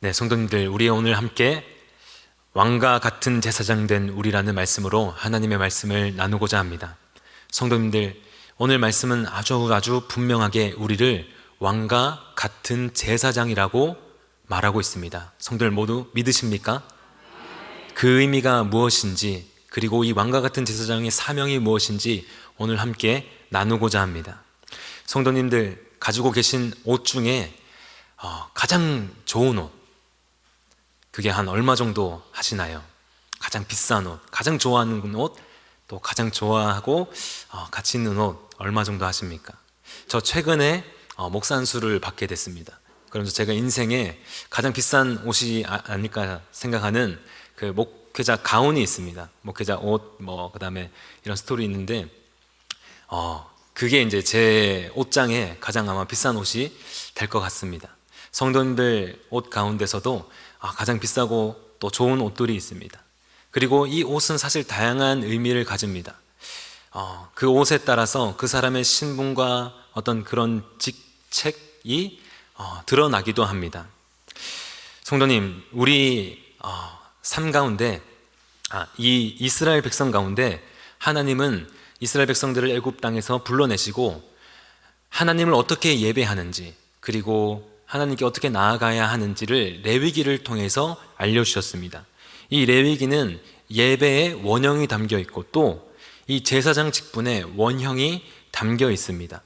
네, 성도님들, 우리 오늘 함께 왕과 같은 제사장 된 우리라는 말씀으로 하나님의 말씀을 나누고자 합니다. 성도님들, 오늘 말씀은 아주 분명하게 우리를 왕과 같은 제사장이라고 말하고 있습니다. 성도들 모두 믿으십니까? 그 의미가 무엇인지, 그리고 이 왕과 같은 제사장의 사명이 무엇인지 오늘 함께 나누고자 합니다. 성도님들, 가지고 계신 옷 중에 가장 좋은 옷, 그게 한 얼마 정도 하시나요? 가장 비싼 옷, 가장 좋아하는 옷, 또 가장 좋아하고 가치 있는 옷 얼마 정도 하십니까? 저 최근에 목산수를 받게 됐습니다. 그러면서 제가 인생에 가장 비싼 옷이 아닐까 생각하는 그 목회자 가운이 있습니다. 목회자 옷, 그다음에 이런 스토리 있는데 그게 이제 제 옷장에 가장 아마 비싼 옷이 될 것 같습니다. 성도님들 옷 가운데서도 가장 비싸고 또 좋은 옷들이 있습니다. 그리고 이 옷은 사실 다양한 의미를 가집니다. 그 옷에 따라서 그 사람의 신분과 어떤 그런 직책이 드러나기도 합니다. 성도님, 우리 삶 가운데 이 이스라엘 백성 가운데 하나님은 이스라엘 백성들을 애굽 땅에서 불러내시고 하나님을 어떻게 예배하는지, 그리고 하나님께 어떻게 나아가야 하는지를 레위기를 통해서 알려주셨습니다. 이 레위기는 예배의 원형이 담겨 있고 또 이 제사장 직분의 원형이 담겨 있습니다.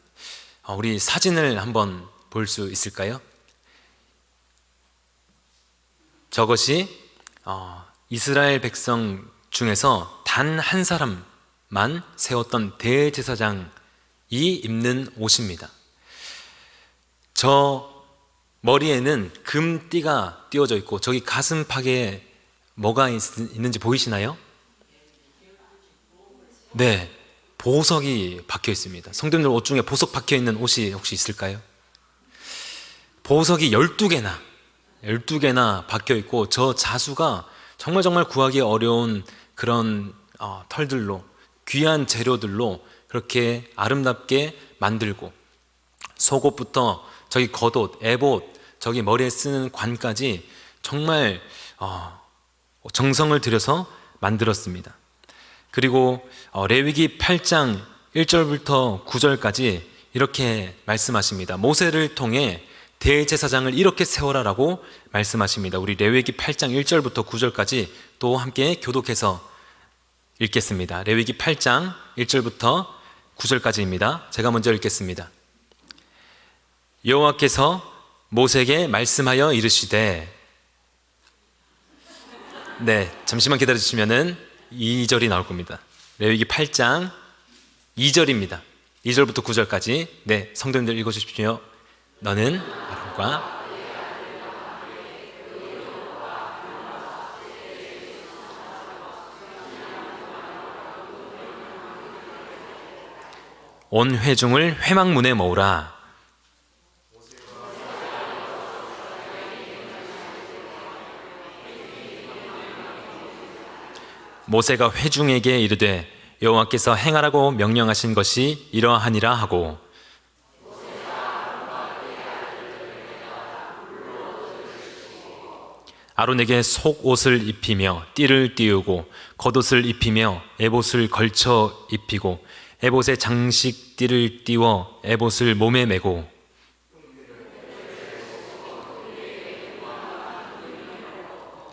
우리 사진을 한번 볼 수 있을까요? 저것이 이스라엘 백성 중에서 단 한 사람만 세웠던 대제사장이 입는 옷입니다. 저 머리에는 금띠가 띄워져 있고 저기 가슴팍에 뭐가 있는지 보이시나요? 네, 보석이 박혀 있습니다. 성도님들 옷 중에 보석 박혀 있는 옷이 혹시 있을까요? 보석이 12개나 박혀 있고 저 자수가 정말 구하기 어려운 그런 털들로, 귀한 재료들로 그렇게 아름답게 만들고, 속옷부터 저기 겉옷, 에봇, 저기 머리에 쓰는 관까지 정말 정성을 들여서 만들었습니다. 그리고 레위기 8장 1절부터 9절까지 이렇게 말씀하십니다. 모세를 통해 대제사장을 이렇게 세워라라고 말씀하십니다. 우리 레위기 8장 1절부터 9절까지 또 함께 교독해서 읽겠습니다. 레위기 8장 1절부터 9절까지입니다. 제가 먼저 읽겠습니다. 여호와께서 모세에게 말씀하여 이르시되, 네, 잠시만 기다려주시면은 2절이 나올 겁니다. 레위기 8장 2절입니다. 2절부터 9절까지. 네, 성도님들 읽어주십시오. 너는 아론과 온 회중을 회막문에 모으라. 모세가 회중에게 이르되 여호와께서 행하라고 명령하신 것이 이러하니라 하고, 아론에게 속옷을 입히며 띠를 띄우고 겉옷을 입히며 에봇을 걸쳐 입히고 에봇에 장식 띠를 띄워 에봇을 몸에 메고,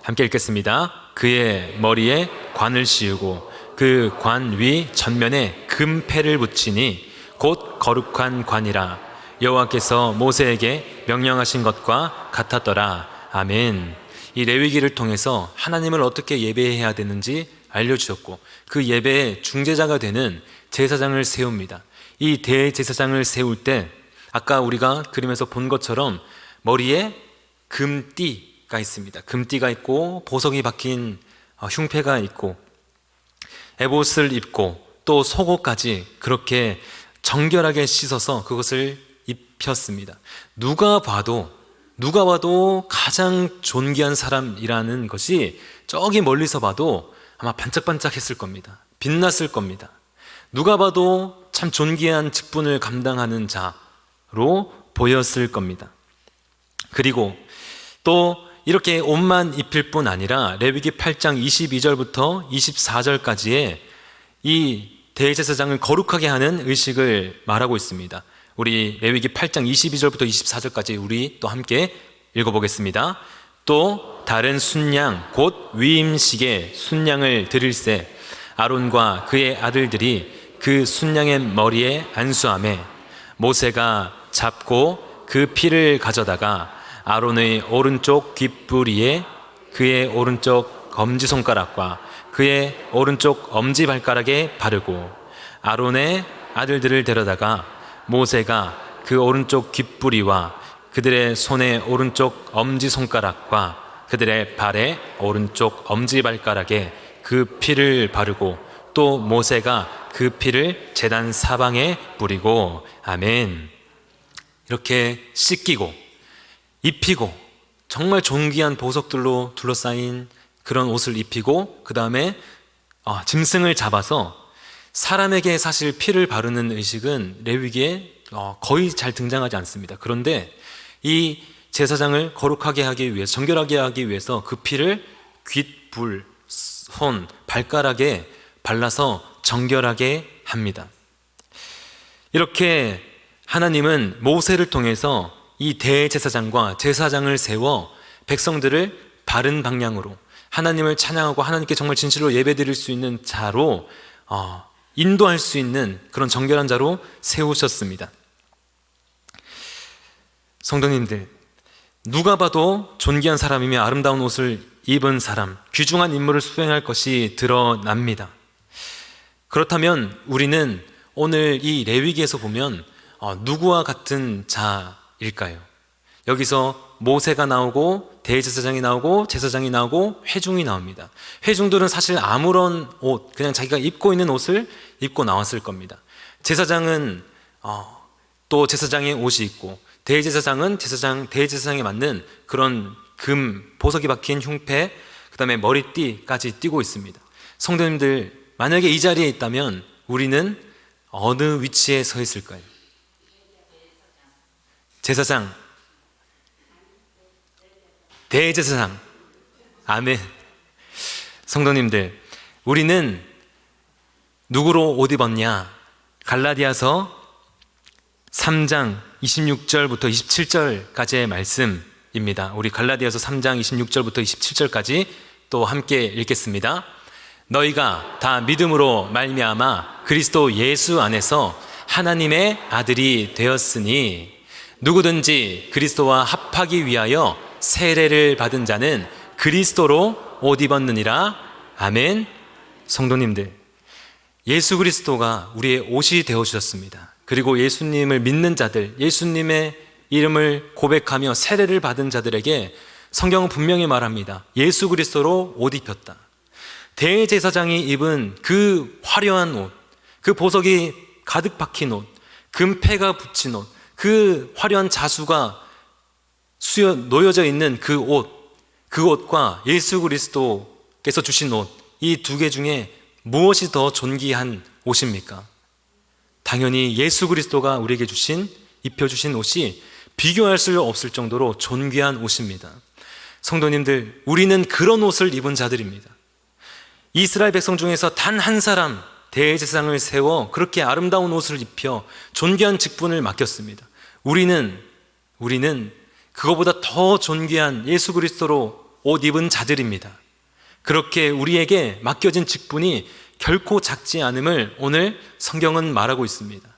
함께 읽겠습니다. 그의 머리에 관을 씌우고 그 관 위 전면에 금패를 붙이니 곧 거룩한 관이라. 여호와께서 모세에게 명령하신 것과 같았더라. 아멘. 이 레위기를 통해서 하나님을 어떻게 예배해야 되는지 알려주셨고 그 예배의 중재자가 되는 제사장을 세웁니다. 이 대제사장을 세울 때 아까 우리가 그림에서 본 것처럼 머리에 금띠가 있습니다. 금띠가 있고 보석이 박힌 흉패가 있고 에봇을 입고 또 속옷까지 그렇게 정결하게 씻어서 그것을 입혔습니다. 누가 봐도 가장 존귀한 사람이라는 것이 저기 멀리서 봐도 아마 반짝반짝했을 겁니다. 빛났을 겁니다. 누가 봐도 참 존귀한 직분을 감당하는 자로 보였을 겁니다. 그리고 또 이렇게 옷만 입힐 뿐 아니라 레위기 8장 22절부터 24절까지의 이 대제사장을 거룩하게 하는 의식을 말하고 있습니다. 우리 레위기 8장 22절부터 24절까지 우리 또 함께 읽어보겠습니다. 또 다른 순양 곧 위임식의 순양을 드릴새 아론과 그의 아들들이 그 순양의 머리에 안수하매 모세가 잡고 그 피를 가져다가 아론의 오른쪽 귓부리에 그의 오른쪽 검지손가락과 그의 오른쪽 엄지발가락에 바르고 아론의 아들들을 데려다가 모세가 그 오른쪽 귓부리와 그들의 손의 오른쪽 엄지손가락과 그들의 발의 오른쪽 엄지발가락에 그 피를 바르고 또 모세가 그 피를 제단 사방에 뿌리고 아멘. 이렇게 씻기고 입히고 정말 존귀한 보석들로 둘러싸인 그런 옷을 입히고 그 다음에 짐승을 잡아서 사람에게 사실 피를 바르는 의식은 레위기에 거의 잘 등장하지 않습니다. 그런데 이 제사장을 거룩하게 하기 위해서 정결하게 하기 위해서 그 피를 귓, 불, 손, 발가락에 발라서 정결하게 합니다. 이렇게 하나님은 모세를 통해서 이 대제사장과 제사장을 세워 백성들을 바른 방향으로 하나님을 찬양하고 하나님께 정말 진실로 예배드릴 수 있는 자로 인도할 수 있는 그런 정결한 자로 세우셨습니다. 성도님들, 누가 봐도 존귀한 사람이며 아름다운 옷을 입은 사람, 귀중한 임무를 수행할 것이 드러납니다. 그렇다면 우리는 오늘 이 레위기에서 보면 누구와 같은 자일까요? 여기서 모세가 나오고 대제사장이 나오고 제사장이 나오고 회중이 나옵니다. 회중들은 사실 아무런 옷, 그냥 자기가 입고 있는 옷을 입고 나왔을 겁니다. 제사장은 또 제사장의 옷이 있고 대제사장은 대제사장에 맞는 그런 금, 보석이 박힌 흉패, 그 다음에 머리띠까지 띠고 있습니다. 성도님들, 만약에 이 자리에 있다면 우리는 어느 위치에 서 있을까요? 제사장, 대제사장, 아멘. 성도님들, 우리는 누구로 옷 입었냐? 갈라디아서 3장 26절부터 27절까지의 말씀입니다. 우리 갈라디아서 3장 26절부터 27절까지 또 함께 읽겠습니다. 너희가 다 믿음으로 말미암아 그리스도 예수 안에서 하나님의 아들이 되었으니 누구든지 그리스도와 합하기 위하여 세례를 받은 자는 그리스도로 옷 입었느니라. 아멘. 성도님들, 예수 그리스도가 우리의 옷이 되어주셨습니다. 그리고 예수님을 믿는 자들, 예수님의 이름을 고백하며 세례를 받은 자들에게 성경은 분명히 말합니다. 예수 그리스도로 옷 입혔다. 대제사장이 입은 그 화려한 옷, 그 보석이 가득 박힌 옷, 금패가 붙인 옷, 그 화려한 자수가 놓여져 있는 그 옷과 예수 그리스도께서 주신 옷, 이 두 개 중에 무엇이 더 존귀한 옷입니까? 당연히 예수 그리스도가 우리에게 입혀주신 옷이 비교할 수 없을 정도로 존귀한 옷입니다. 성도님들, 우리는 그런 옷을 입은 자들입니다. 이스라엘 백성 중에서 단 한 사람 대제사장을 세워 그렇게 아름다운 옷을 입혀 존귀한 직분을 맡겼습니다. 우리는 그거보다 더 존귀한 예수 그리스도로 옷 입은 자들입니다. 그렇게 우리에게 맡겨진 직분이 결코 작지 않음을 오늘 성경은 말하고 있습니다.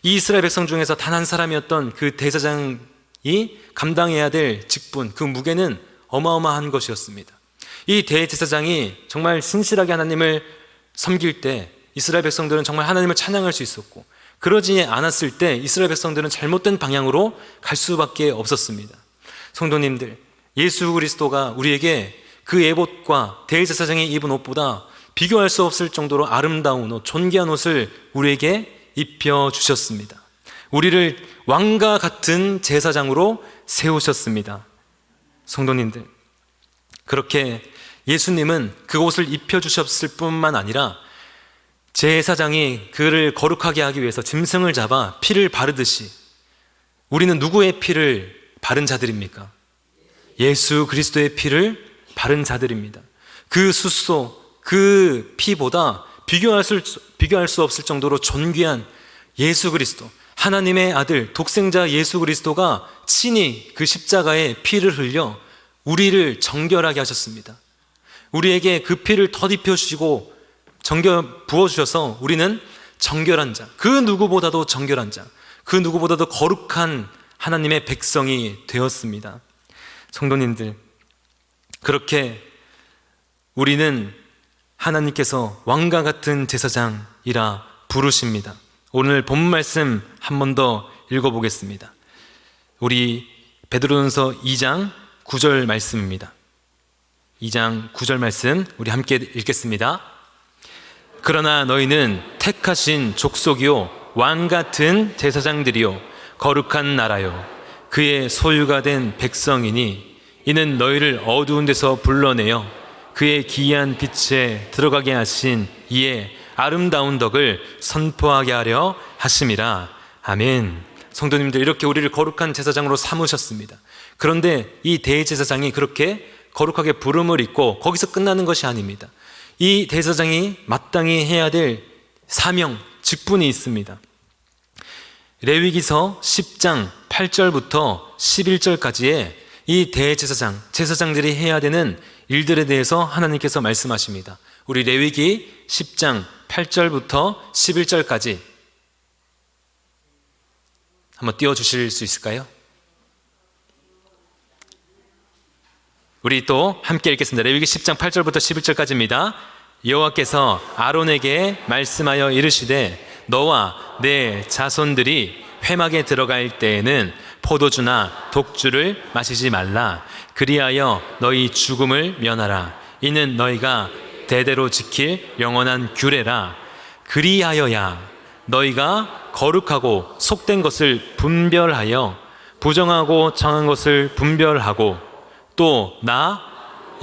이 이스라엘 백성 중에서 단 한 사람이었던 그 대제사장이 감당해야 될 직분, 그 무게는 어마어마한 것이었습니다. 이 대제사장이 정말 신실하게 하나님을 섬길 때 이스라엘 백성들은 정말 하나님을 찬양할 수 있었고, 그러지 않았을 때 이스라엘 백성들은 잘못된 방향으로 갈 수밖에 없었습니다. 성도님들, 예수 그리스도가 우리에게 그 에봇과 대제사장이 입은 옷보다 비교할 수 없을 정도로 아름다운 옷, 존귀한 옷을 우리에게 입혀주셨습니다. 우리를 왕과 같은 제사장으로 세우셨습니다. 성도님들, 그렇게 예수님은 그 옷을 입혀주셨을 뿐만 아니라 제사장이 그를 거룩하게 하기 위해서 짐승을 잡아 피를 바르듯이 우리는 누구의 피를 바른 자들입니까? 예수 그리스도의 피를 바른 자들입니다. 그 숫소, 그 피보다 비교할 수 없을 정도로 존귀한 예수 그리스도, 하나님의 아들 독생자 예수 그리스도가 친히 그 십자가에 피를 흘려 우리를 정결하게 하셨습니다. 우리에게 그 피를 덧입혀 주시고 부어주셔서 우리는 정결한 자, 그 누구보다도 정결한 자, 그 누구보다도 거룩한 하나님의 백성이 되었습니다. 성도님들, 그렇게 우리는 하나님께서 왕과 같은 제사장이라 부르십니다. 오늘 본 말씀 한 번 더 읽어보겠습니다. 우리 베드로전서 2장 9절 말씀입니다. 2장 9절 말씀 우리 함께 읽겠습니다. 그러나 너희는 택하신 족속이요 왕 같은 제사장들이요 거룩한 나라요 그의 소유가 된 백성이니 이는 너희를 어두운 데서 불러내어 그의 기이한 빛에 들어가게 하신 이의 아름다운 덕을 선포하게 하려 하심이라. 아멘. 성도님들, 이렇게 우리를 거룩한 제사장으로 삼으셨습니다. 그런데 이 대제사장이 그렇게 거룩하게 부름을 입고 거기서 끝나는 것이 아닙니다. 이 대제사장이 마땅히 해야 될 사명, 직분이 있습니다. 레위기서 10장 8절부터 11절까지의 이 대제사장, 제사장들이 해야 되는 일들에 대해서 하나님께서 말씀하십니다. 우리 레위기 10장 8절부터 11절까지 한번 띄워주실 수 있을까요? 우리 또 함께 읽겠습니다. 레위기 10장 8절부터 11절까지입니다. 여호와께서 아론에게 말씀하여 이르시되 너와 내 자손들이 회막에 들어갈 때에는 포도주나 독주를 마시지 말라. 그리하여 너희 죽음을 면하라. 이는 너희가 대대로 지킬 영원한 규례라. 그리하여야 너희가 거룩하고 속된 것을 분별하여 부정하고 정한 것을 분별하고 또 나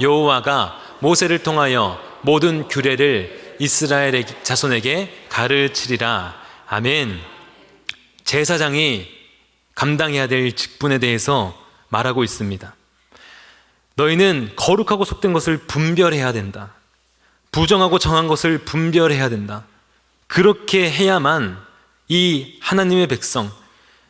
여호와가 모세를 통하여 모든 규례를 이스라엘의 자손에게 가르치리라. 아멘. 제사장이 감당해야 될 직분에 대해서 말하고 있습니다. 너희는 거룩하고 속된 것을 분별해야 된다. 부정하고 정한 것을 분별해야 된다. 그렇게 해야만 이 하나님의 백성,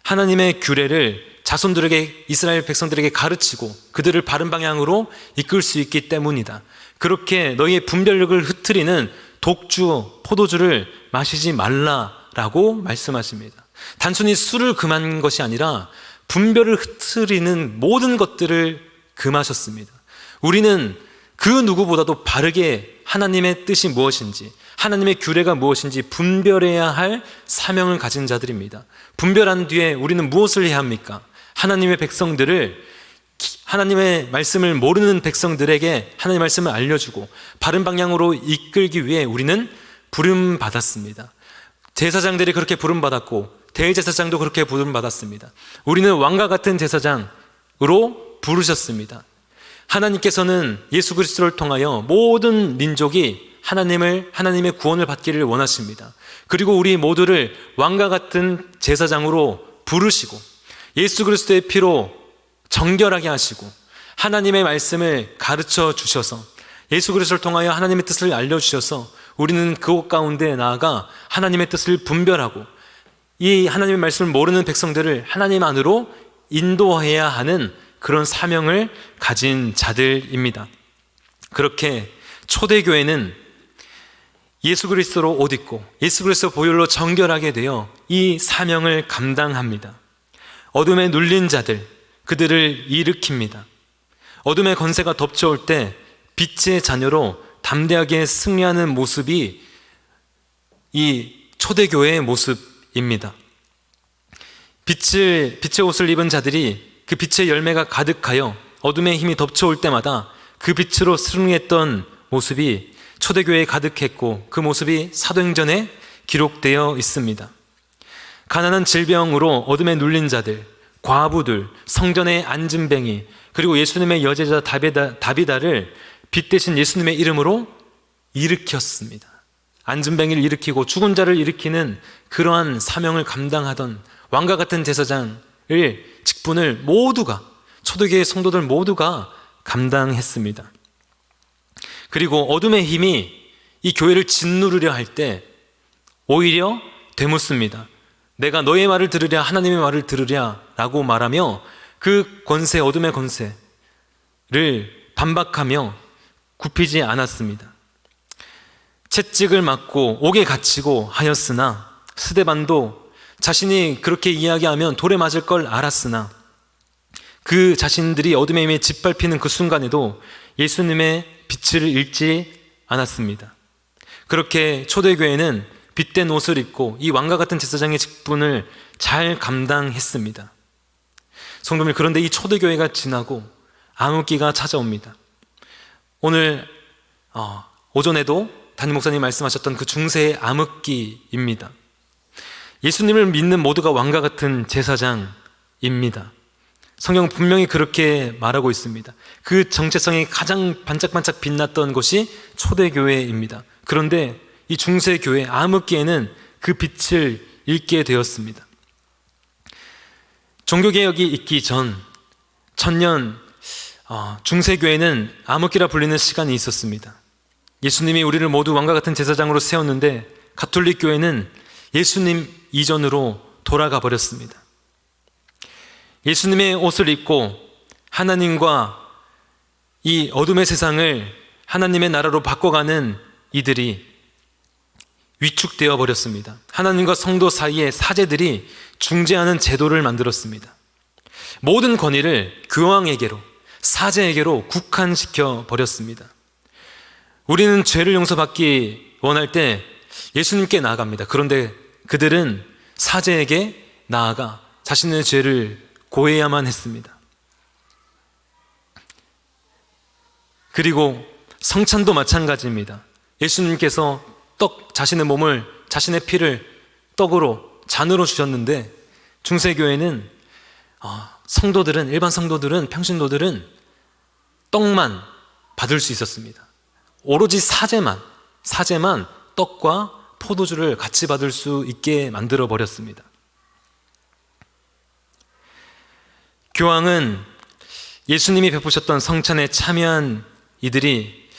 하나님의 규례를 자손들에게, 이스라엘 백성들에게 가르치고 그들을 바른 방향으로 이끌 수 있기 때문이다. 그렇게 너희의 분별력을 흐트리는 독주, 포도주를 마시지 말라라고 말씀하십니다. 단순히 술을 금한 것이 아니라 분별을 흐트리는 모든 것들을 금하셨습니다. 우리는 그 누구보다도 바르게 하나님의 뜻이 무엇인지, 하나님의 규례가 무엇인지 분별해야 할 사명을 가진 자들입니다. 분별한 뒤에 우리는 무엇을 해야 합니까? 하나님의 백성들을, 하나님의 말씀을 모르는 백성들에게 하나님의 말씀을 알려주고 바른 방향으로 이끌기 위해 우리는 부름받았습니다. 제사장들이 그렇게 부름받았고 대제사장도 그렇게 부름받았습니다. 우리는 왕과 같은 제사장으로 부르셨습니다. 하나님께서는 예수 그리스도를 통하여 모든 민족이 하나님의 구원을 받기를 원하십니다. 그리고 우리 모두를 왕과 같은 제사장으로 부르시고 예수 그리스도의 피로 정결하게 하시고 하나님의 말씀을 가르쳐 주셔서 예수 그리스도를 통하여 하나님의 뜻을 알려주셔서 우리는 그곳 가운데 나아가 하나님의 뜻을 분별하고 이 하나님의 말씀을 모르는 백성들을 하나님 안으로 인도해야 하는 그런 사명을 가진 자들입니다. 그렇게 초대교회는 예수 그리스도로 옷 입고 예수 그리스도 보혈로 정결하게 되어 이 사명을 감당합니다. 어둠에 눌린 자들, 그들을 일으킵니다. 어둠의 권세가 덮쳐올 때 빛의 자녀로 담대하게 승리하는 모습이 이 초대교회의 모습입니다. 빛의 옷을 입은 자들이 그 빛의 열매가 가득하여 어둠의 힘이 덮쳐올 때마다 그 빛으로 승리했던 모습이 초대교회에 가득했고 그 모습이 사도행전에 기록되어 있습니다. 가난한 질병으로 어둠에 눌린 자들, 과부들, 성전의 안진뱅이, 그리고 예수님의 여제자 다비다를 빛 대신 예수님의 이름으로 일으켰습니다. 안진뱅이를 일으키고 죽은 자를 일으키는 그러한 사명을 감당하던 왕과 같은 제사장을 직분을 모두가 초대교회 성도들 모두가 감당했습니다. 그리고 어둠의 힘이 이 교회를 짓누르려 할 때 오히려 되묻습니다. 내가 너의 말을 들으랴 하나님의 말을 들으랴 라고 말하며 그 권세, 어둠의 권세를 반박하며 굽히지 않았습니다. 채찍을 맞고 옥에 갇히고 하였으나 스데반도 자신이 그렇게 이야기하면 돌에 맞을 걸 알았으나 그 자신들이 어둠의 힘에 짓밟히는 그 순간에도 예수님의 빛을 잃지 않았습니다. 그렇게 초대교회는 빛된 옷을 입고 이 왕과 같은 제사장의 직분을 잘 감당했습니다. 성도님, 그런데 이 초대교회가 지나고 암흑기가 찾아옵니다. 오늘 오전에도 담임 목사님 말씀하셨던 그 중세의 암흑기입니다. 예수님을 믿는 모두가 왕과 같은 제사장입니다. 성경은 분명히 그렇게 말하고 있습니다. 그 정체성이 가장 반짝반짝 빛났던 것이 초대교회입니다. 그런데 이 중세교회 암흑기에는 그 빛을 잃게 되었습니다. 종교개혁이 있기 전 천년 중세교회는 암흑기라 불리는 시간이 있었습니다. 예수님이 우리를 모두 왕과 같은 제사장으로 세웠는데 가톨릭 교회는 예수님 이전으로 돌아가 버렸습니다. 예수님의 옷을 입고 하나님과 이 어둠의 세상을 하나님의 나라로 바꿔가는 이들이 위축되어 버렸습니다. 하나님과 성도 사이에 사제들이 중재하는 제도를 만들었습니다. 모든 권위를 교황에게로, 사제에게로 국한시켜 버렸습니다. 우리는 죄를 용서받기 원할 때 예수님께 나아갑니다. 그런데 그들은 사제에게 나아가 자신의 죄를 고해야만 했습니다. 그리고 성찬도 마찬가지입니다. 예수님께서 자신의 몸을, 자신의 피를 떡으로, 잔으로 주셨는데 중세교회는 성도들은, 일반 성도들은, 평신도들은 떡만 받을 수 있었습니다. 오로지 사제만 떡과 포도주를 같이 받을 수 있게 만들어 버렸습니다. 교황은 예수님이 베푸셨던 성찬에 참여한 이들이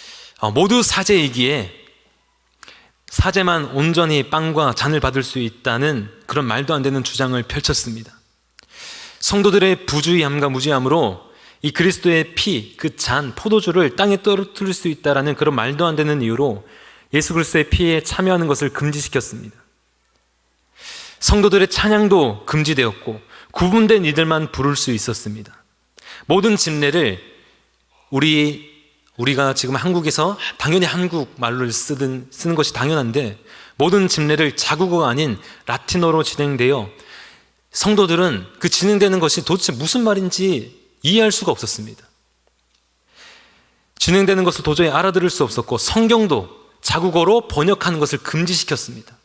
모두 사제이기에 사제만 온전히 빵과 잔을 받을 수 있다는 그런 말도 안 되는 주장을 펼쳤습니다. 성도들의 부주의함과 무지함으로 이 그리스도의 피, 그 잔, 포도주를 땅에 떨어뜨릴 수 있다는 그런 말도 안 되는 이유로 예수 그리스도의 피에 참여하는 것을 금지시켰습니다. 성도들의 찬양도 금지되었고 구분된 이들만 부를 수 있었습니다. 모든 집례를 우리가 지금 한국에서 당연히 한국말로 쓰는 것이 당연한데 모든 집례를 자국어가 아닌 라틴어로 진행되어 성도들은 그 진행되는 것이 도대체 무슨 말인지 이해할 수가 없었습니다. 진행되는 것을 도저히 알아들을 수 없었고 성경도 자국어로 번역하는 것을 금지시켰습니다.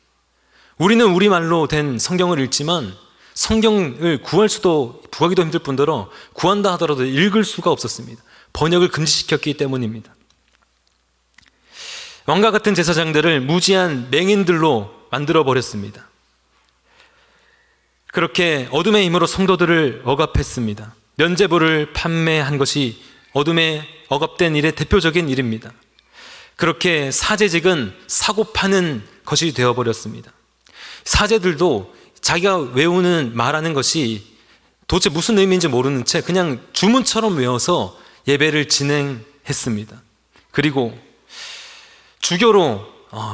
우리는 우리말로 된 성경을 읽지만 성경을 구하기도 힘들 뿐더러 구한다 하더라도 읽을 수가 없었습니다. 번역을 금지시켰기 때문입니다. 왕과 같은 제사장들을 무지한 맹인들로 만들어 버렸습니다. 그렇게 어둠의 힘으로 성도들을 억압했습니다. 면죄부를 판매한 것이 어둠에 억압된 일의 대표적인 일입니다. 그렇게 사제직은 사고 파는 것이 되어버렸습니다. 사제들도 자기가 말하는 것이 도대체 무슨 의미인지 모르는 채 그냥 주문처럼 외워서 예배를 진행했습니다. 그리고 주교로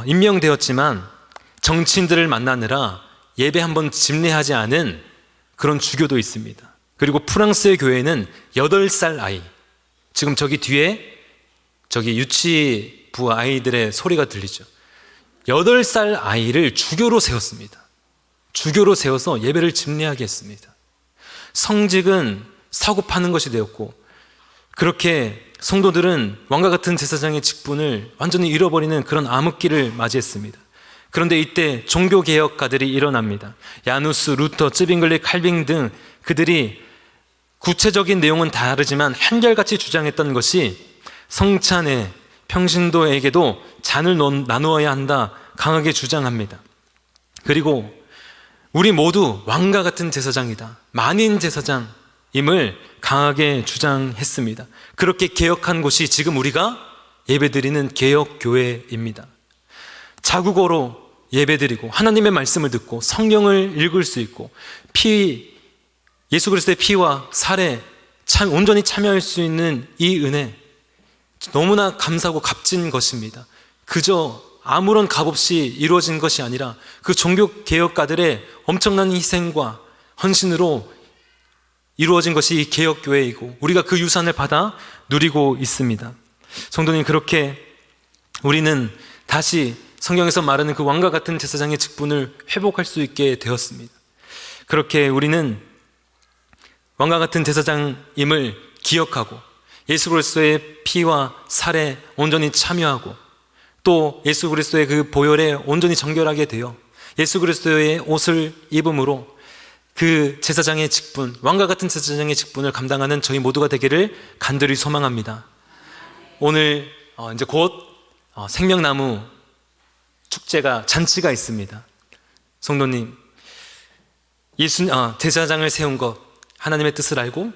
임명되었지만 정치인들을 만나느라 예배 한번 집례하지 않은 그런 주교도 있습니다. 그리고 프랑스의 교회는 8살 아이, 지금 저기 뒤에 유치부 아이들의 소리가 들리죠. 8살 아이를 주교로 세웠습니다. 주교로 세워서 예배를 집례하게 했습니다. 성직은 사고 파는 것이 되었고 그렇게 성도들은 왕과 같은 제사장의 직분을 완전히 잃어버리는 그런 암흑기를 맞이했습니다. 그런데 이때 종교개혁가들이 일어납니다. 야누스, 루터, 쯔빙글리, 칼빈 등 그들이 구체적인 내용은 다르지만 한결같이 주장했던 것이 성찬에 평신도에게도 잔을 나누어야 한다 강하게 주장합니다. 그리고 우리 모두 왕과 같은 제사장이다, 만인 제사장, 강하게 주장했습니다. 그렇게 개혁한 곳이 지금 우리가 예배드리는 개혁교회입니다. 자국어로 예배드리고 하나님의 말씀을 듣고 성경을 읽을 수 있고 예수 그리스도의 피와 살에 온전히 참여할 수 있는 이 은혜, 너무나 감사하고 값진 것입니다. 그저 아무런 값 없이 이루어진 것이 아니라 그 종교개혁가들의 엄청난 희생과 헌신으로 이루어진 것이 이 개혁교회이고 우리가 그 유산을 받아 누리고 있습니다. 성도님, 그렇게 우리는 다시 성경에서 말하는 그 왕과 같은 제사장의 직분을 회복할 수 있게 되었습니다. 그렇게 우리는 왕과 같은 제사장임을 기억하고 예수 그리스도의 피와 살에 온전히 참여하고 또 예수 그리스도의 그 보혈에 온전히 정결하게 되어 예수 그리스도의 옷을 입음으로 그 제사장의 직분, 왕과 같은 제사장의 직분을 감당하는 저희 모두가 되기를 간절히 소망합니다. 오늘 이제 곧 생명나무 축제가 잔치가 있습니다. 성도님, 제사장을 세운 것, 하나님의 뜻을 알고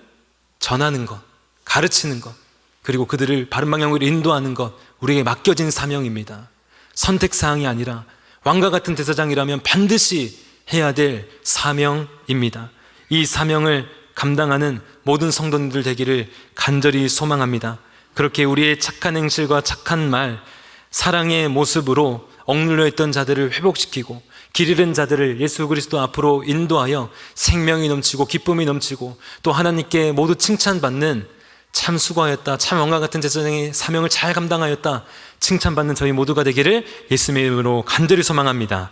전하는 것, 가르치는 것, 그리고 그들을 바른 방향으로 인도하는 것, 우리에게 맡겨진 사명입니다. 선택사항이 아니라 왕과 같은 제사장이라면 반드시 해야 될 사명입니다. 이 사명을 감당하는 모든 성도님들 되기를 간절히 소망합니다. 그렇게 우리의 착한 행실과 착한 말, 사랑의 모습으로 억눌려 있던 자들을 회복시키고 길 잃은 자들을 예수 그리스도 앞으로 인도하여 생명이 넘치고 기쁨이 넘치고 또 하나님께 모두 칭찬받는 참 수고하였다, 참 왕과 같은 제사장의 사명을 잘 감당하였다 칭찬받는 저희 모두가 되기를 예수님의 이름으로 간절히 소망합니다.